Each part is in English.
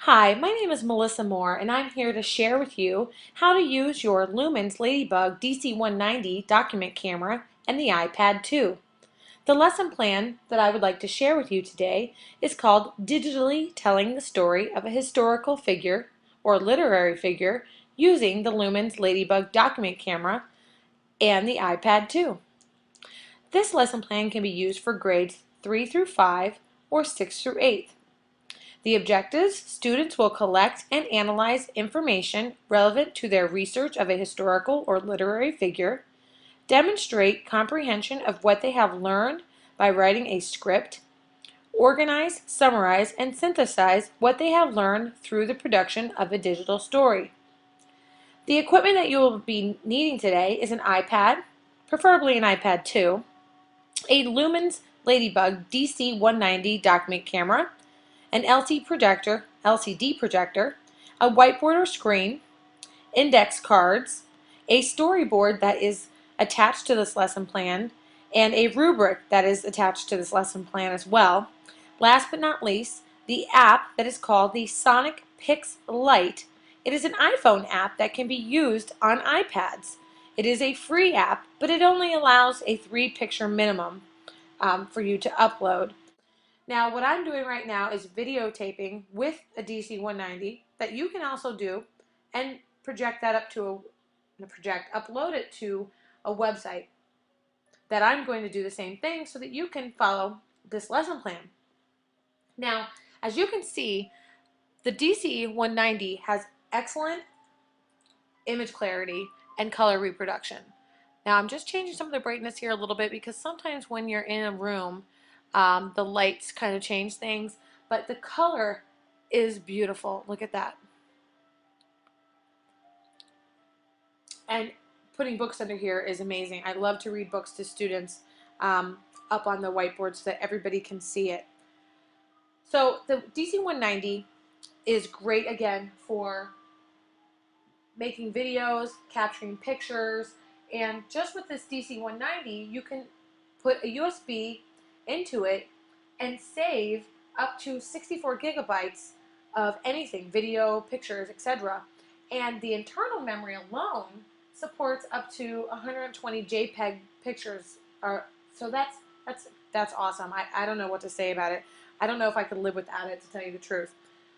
Hi, my name is Melissa Moore, and I'm here to share with you how to use your Lumens Ladibug DC190 document camera and the iPad 2. The lesson plan that I would like to share with you today is called Digitally Telling the Story of a Historical Figure or Literary Figure using the Lumens Ladibug document camera and the iPad 2. This lesson plan can be used for grades 3 through 5 or 6 through 8. The objectives: students will collect and analyze information relevant to their research of a historical or literary figure, demonstrate comprehension of what they have learned by writing a script, organize, summarize, and synthesize what they have learned through the production of a digital story. The equipment that you will be needing today is an iPad, preferably an iPad 2, a Lumens Ladibug DC190 document camera, an LCD projector, a whiteboard or screen, index cards, a storyboard that is attached to this lesson plan, and a rubric that is attached to this lesson plan as well. Last but not least, the app that is called the Sonic Pix Lite. It is an iPhone app that can be used on iPads. It is a free app, but it only allows a 3-picture minimum for you to upload. Now, what I'm doing right now is videotaping with a DC190 that you can also do and upload it to a website that I'm going to do the same thing so that you can follow this lesson plan. Now, as you can see, the DC190 has excellent image clarity and color reproduction. Now, I'm just changing some of the brightness here a little bit because sometimes when you're in a room, the lights kind of change things, but the color is beautiful. Look at that. And putting books under here is amazing. I love to read books to students up on the whiteboard so that everybody can see it. So the DC190 is great again for making videos, capturing pictures, and just with this DC190 you can put a USB into it and save up to 64 gigabytes of anything, video, pictures, etc. And the internal memory alone supports up to 120 JPEG pictures. So that's awesome. I don't know what to say about it. I don't know if I could live without it, to tell you the truth.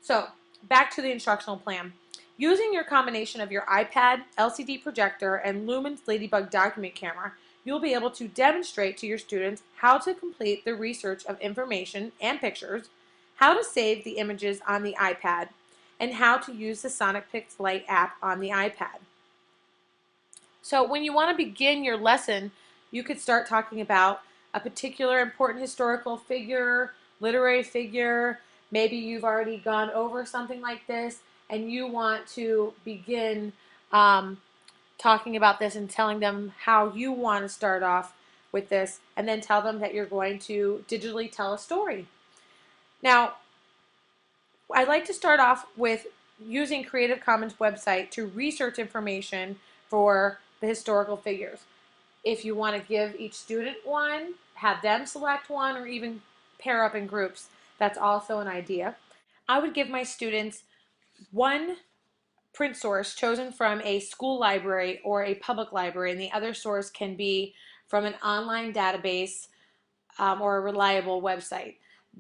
So back to the instructional plan. Using your combination of your iPad, LCD projector, and Lumens Ladibug document camera, you'll be able to demonstrate to your students how to complete the research of information and pictures, how to save the images on the iPad, and how to use the Sonic Pix Lite app on the iPad. So when you want to begin your lesson, you could start talking about a particular important historical figure, literary figure. Maybe you've already gone over something like this and you want to begin talking about this and telling them how you want to start off with this, and then tell them that you're going to digitally tell a story. Now, I'd like to start off with using Creative Commons website to research information for the historical figures. If you want to give each student one, have them select one, or even pair up in groups, that's also an idea. I would give my students one print source chosen from a school library or a public library, and the other source can be from an online database or a reliable website.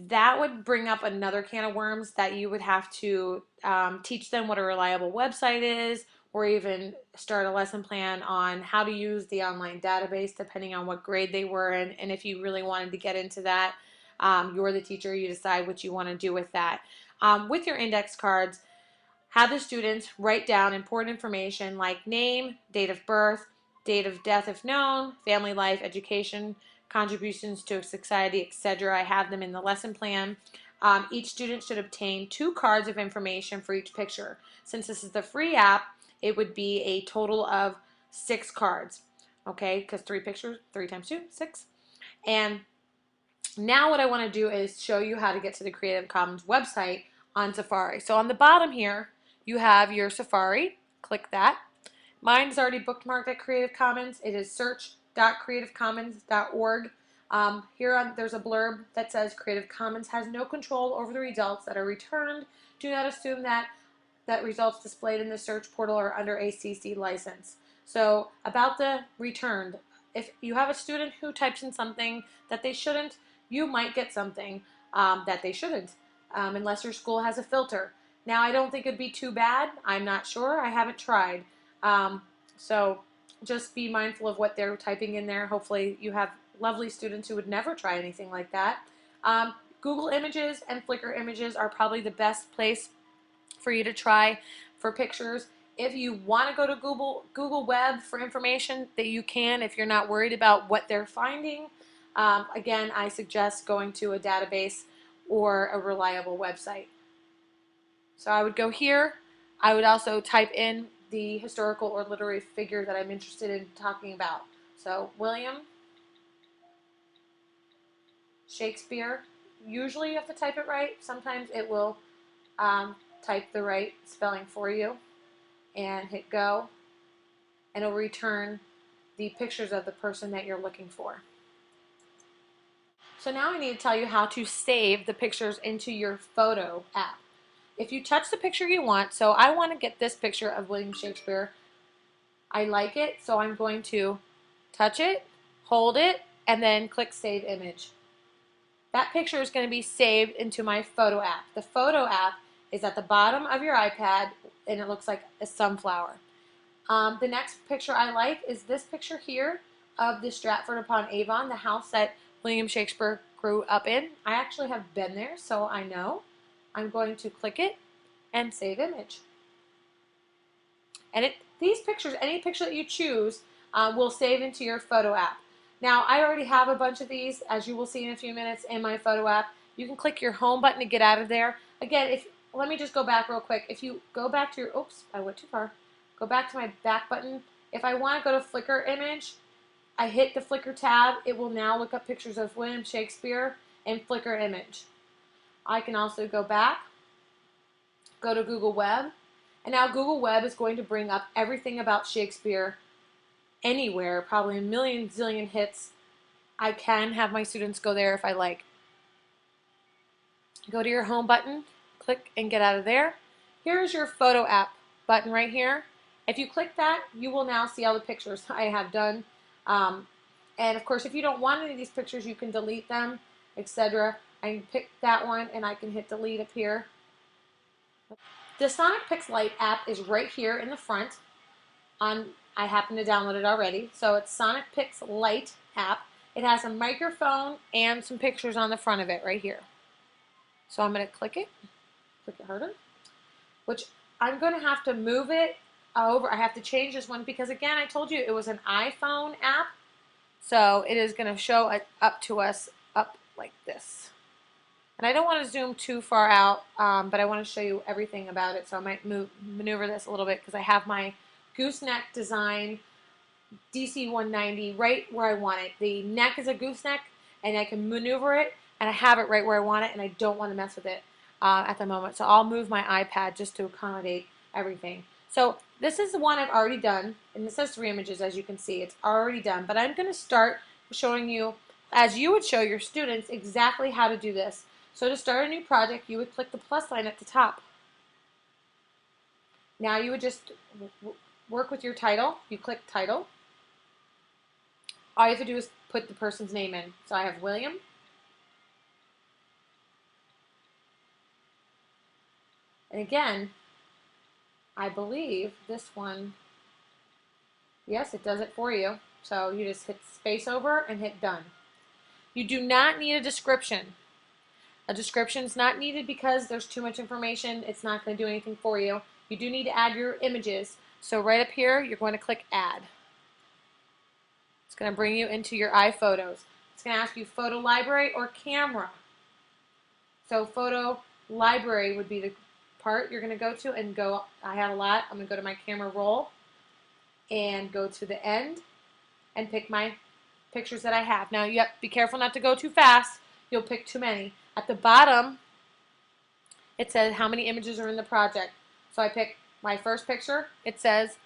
That would bring up another can of worms that you would have to teach them what a reliable website is, or even start a lesson plan on how to use the online database depending on what grade they were in. And if you really wanted to get into that, you're the teacher, you decide what you want to do with that. With your index cards, have the students write down important information like name, date of birth, date of death if known, family life, education, contributions to society, etc. I have them in the lesson plan. Each student should obtain 2 cards of information for each picture. Since this is the free app, it would be a total of 6 cards. Okay, because 3 pictures, 3 times 2, 6. And now what I want to do is show you how to get to the Creative Commons website on Safari. So on the bottom here, you have your Safari. Click that. Mine's already bookmarked at Creative Commons. It is search.creativecommons.org. There's a blurb that says Creative Commons has no control over the results that are returned. Do not assume that results displayed in the search portal are under a CC license. So about the returned, if you have a student who types in something that they shouldn't, you might get something that they shouldn't, unless your school has a filter. Now, I don't think it'd be too bad. I'm not sure. I haven't tried. So just be mindful of what they're typing in there. Hopefully you have lovely students who would never try anything like that. Google Images and Flickr Images are probably the best place for you to try for pictures. If you want to go to Google Web for information, that you can if you're not worried about what they're finding. Again, I suggest going to a database or a reliable website. So I would go here. I would also type in the historical or literary figure that I'm interested in talking about. So William Shakespeare. Usually you have to type it right. Sometimes it will type the right spelling for you, and hit go, and it'll return the pictures of the person that you're looking for. So now I need to tell you how to save the pictures into your photo app. If you touch the picture you want, so I want to get this picture of William Shakespeare. I like it, so I'm going to touch it, hold it, and then click Save Image. That picture is going to be saved into my photo app. The photo app is at the bottom of your iPad, and it looks like a sunflower. The next picture I like is this picture here of the Stratford-upon-Avon, the house that William Shakespeare grew up in. I actually have been there, so I know. I'm going to click it and Save Image. And these pictures, any picture that you choose, will save into your photo app. Now, I already have a bunch of these, as you will see in a few minutes, in my photo app. You can click your home button to get out of there. Again, let me just go back real quick. If you go back to your, oops, I went too far. Go back to my back button. If I want to go to Flickr Image, I hit the Flickr tab. It will now look up pictures of William Shakespeare in Flickr Image. I can also go back, go to Google Web, and now Google Web is going to bring up everything about Shakespeare anywhere, probably a million zillion hits. I can have my students go there if I like. Go to your home button, click and get out of there. Here's your photo app button right here. If you click that, you will now see all the pictures I have done. And of course, if you don't want any of these pictures, you can delete them, etc. I can pick that one and I can hit delete up here. The Sonic Pix Lite app is right here in the front. I happen to download it already. So it's Sonic Pix Lite app. It has a microphone and some pictures on the front of it right here. So I'm going to click it harder, which I'm going to have to move it over. I have to change this one because, again, I told you it was an iPhone app. So it is going to show up to us up like this. And I don't want to zoom too far out, but I want to show you everything about it. So I might maneuver this a little bit because I have my gooseneck design DC190 right where I want it. The neck is a gooseneck, and I can maneuver it, and I have it right where I want it, and I don't want to mess with it at the moment. So I'll move my iPad just to accommodate everything. So this is the one I've already done, and this has 3 images, as you can see. It's already done, but I'm going to start showing you, as you would show your students, exactly how to do this. So to start a new project, you would click the plus sign at the top. Now you would just work with your title. You click title. All you have to do is put the person's name in. So I have William. And again, I believe this one, yes, it does it for you. So you just hit space over and hit done. You do not need a description. A description is not needed because there's too much information. It's not going to do anything for you. You do need to add your images. So right up here, you're going to click add. It's going to bring you into your iPhotos. It's going to ask you photo library or camera. So photo library would be the part you're going to go to and go, I have a lot. I'm going to go to my camera roll and go to the end and pick my pictures that I have. Now you have to be careful not to go too fast. You'll pick too many. At the bottom, it says how many images are in the project. So I pick my first picture. It says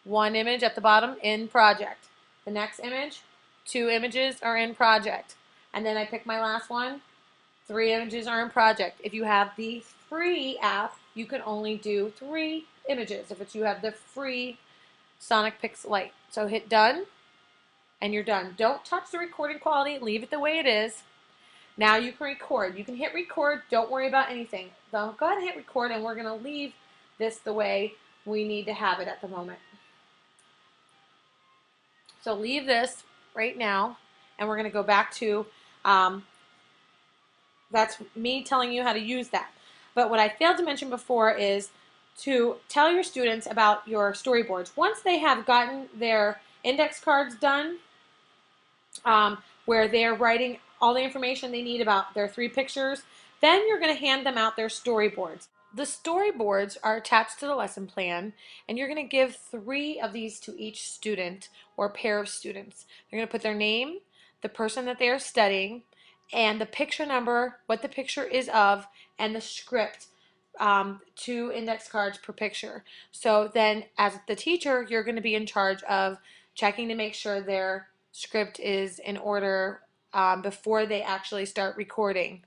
1 image at the bottom in project. The next image, 2 images are in project. And then I pick my last one. 3 images are in project. If you have the free app, you can only do 3 images if you have the free Sonic Pix Lite. So hit done, and you're done. Don't touch the recording quality. Leave it the way it is. Now you can record. You can hit record. Don't worry about anything. So go ahead and hit record, and we're going to leave this the way we need to have it at the moment. So leave this right now, and we're going to go back to, that's me telling you how to use that. But what I failed to mention before is to tell your students about your storyboards. Once they have gotten their index cards done, where they're writing all the information they need about their 3 pictures, then you're going to hand them out their storyboards. The storyboards are attached to the lesson plan, and you're going to give 3 of these to each student or pair of students. They're going to put their name, the person that they are studying, and the picture number, what the picture is of, and the script. 2 index cards per picture. So then as the teacher, you're going to be in charge of checking to make sure their script is in order before they actually start recording.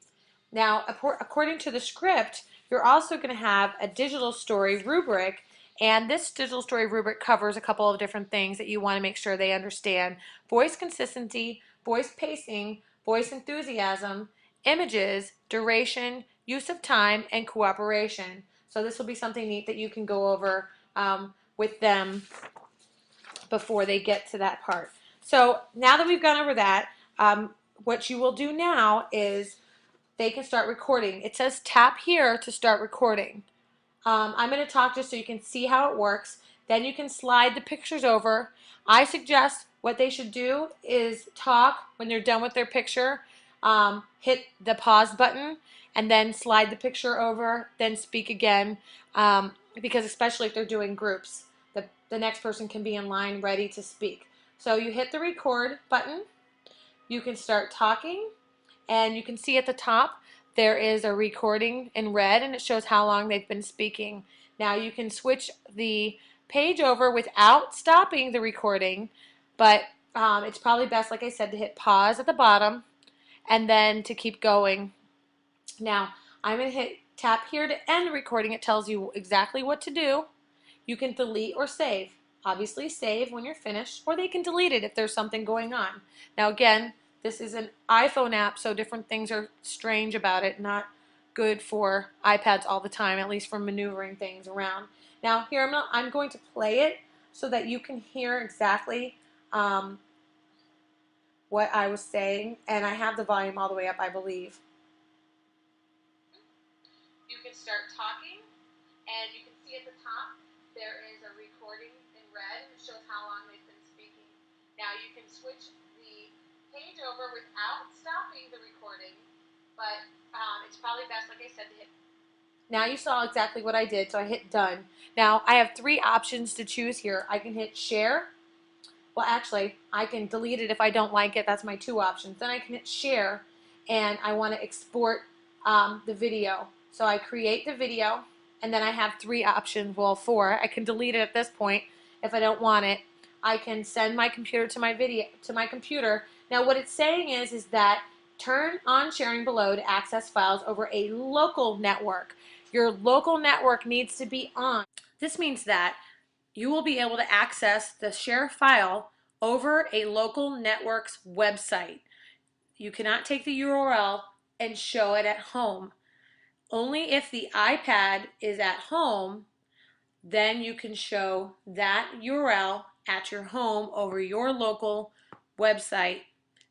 Now, according to the script, you're also going to have a digital story rubric, and this digital story rubric covers a couple of different things that you want to make sure they understand. Voice consistency, voice pacing, voice enthusiasm, images, duration, use of time, and cooperation. So this will be something neat that you can go over with them before they get to that part. So now that we've gone over that, what you will do now is they can start recording. It says tap here to start recording. I'm going to talk just so you can see how it works. Then you can slide the pictures over. I suggest what they should do is talk when they're done with their picture. Hit the pause button and then slide the picture over, then speak again, because especially if they're doing groups, the next person can be in line ready to speak. So you hit the record button. You can start talking. And you can see at the top there is a recording in red, and it shows how long they've been speaking. Now you can switch the page over without stopping the recording, but it's probably best, like I said, to hit pause at the bottom and then to keep going. Now I'm going to hit tap here to end the recording. It tells you exactly what to do. You can delete or save. Obviously save when you're finished, or they can delete it if there's something going on. Now again, this is an iPhone app, so different things are strange about it, not good for iPads all the time, at least for maneuvering things around. Now here I'm going to play it so that you can hear exactly what I was saying, and I have the volume all the way up, I believe. You can start talking, and you can see at the top there is a recording in red, and it shows how long they've been speaking. Now you can switch the page over without stopping the recording, but it's probably best, like I said, to hit. Now you saw exactly what I did, so I hit done. Now I have 3 options to choose here. I can hit share. Well, actually, I can delete it if I don't like it. That's my 2 options. Then I can hit share, and I want to export the video. So I create the video, and then I have 3 options, well 4. I can delete it at this point if I don't want it. I can send my computer to my computer. Now what it's saying is that turn on sharing below to access files over a local network. Your local network needs to be on. This means that you will be able to access the share file over a local network's website. You cannot take the URL and show it at home. Only if the iPad is at home, then you can show that URL at your home over your local website.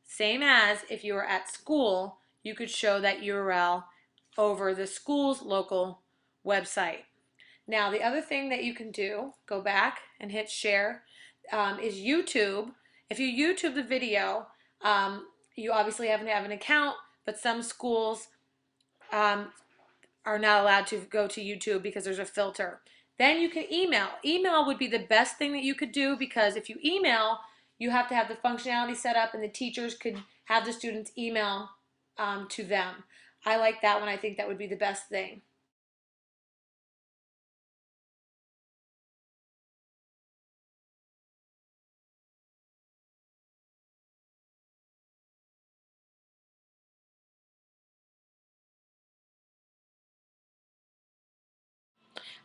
Same as if you were at school, you could show that URL over the school's local website. Now the other thing that you can do, go back and hit share, is YouTube. If you YouTube the video, you obviously have to have an account, but some schools are not allowed to go to YouTube because there's a filter. Then you can email. Email would be the best thing that you could do, because if you email, you have to have the functionality set up, and the teachers could have the students email to them. I like that one. I think that would be the best thing.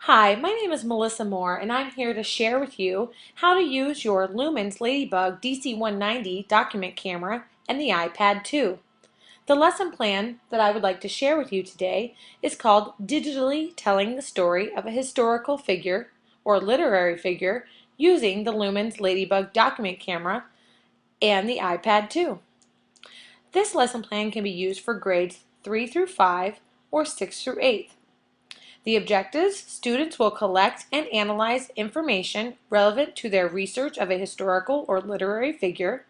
Hi, my name is Melissa Moore, and I'm here to share with you how to use your Lumens Ladibug DC190 document camera and the iPad 2. The lesson plan that I would like to share with you today is called Digitally Telling the Story of a Historical Figure or Literary Figure using the Lumens Ladibug document camera and the iPad 2. This lesson plan can be used for grades 3 through 5 or 6 through 8. The objectives: students will collect and analyze information relevant to their research of a historical or literary figure,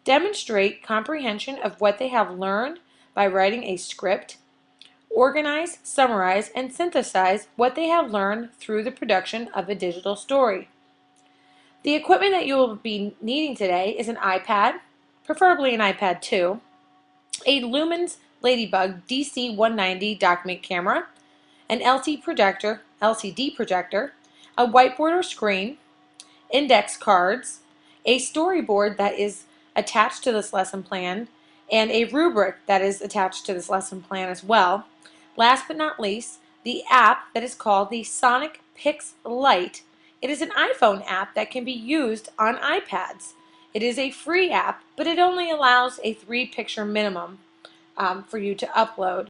demonstrate comprehension of what they have learned by writing a script, organize, summarize, and synthesize what they have learned through the production of a digital story. The equipment that you will be needing today is an iPad, preferably an iPad 2, a Lumens Ladibug DC190 document camera, an LCD projector, a whiteboard or screen, index cards, a storyboard that is attached to this lesson plan, and a rubric that is attached to this lesson plan as well. Last but not least, the app that is called the Sonic Pix Lite. It is an iPhone app that can be used on iPads. It is a free app, but it only allows a 3-picture minimum for you to upload.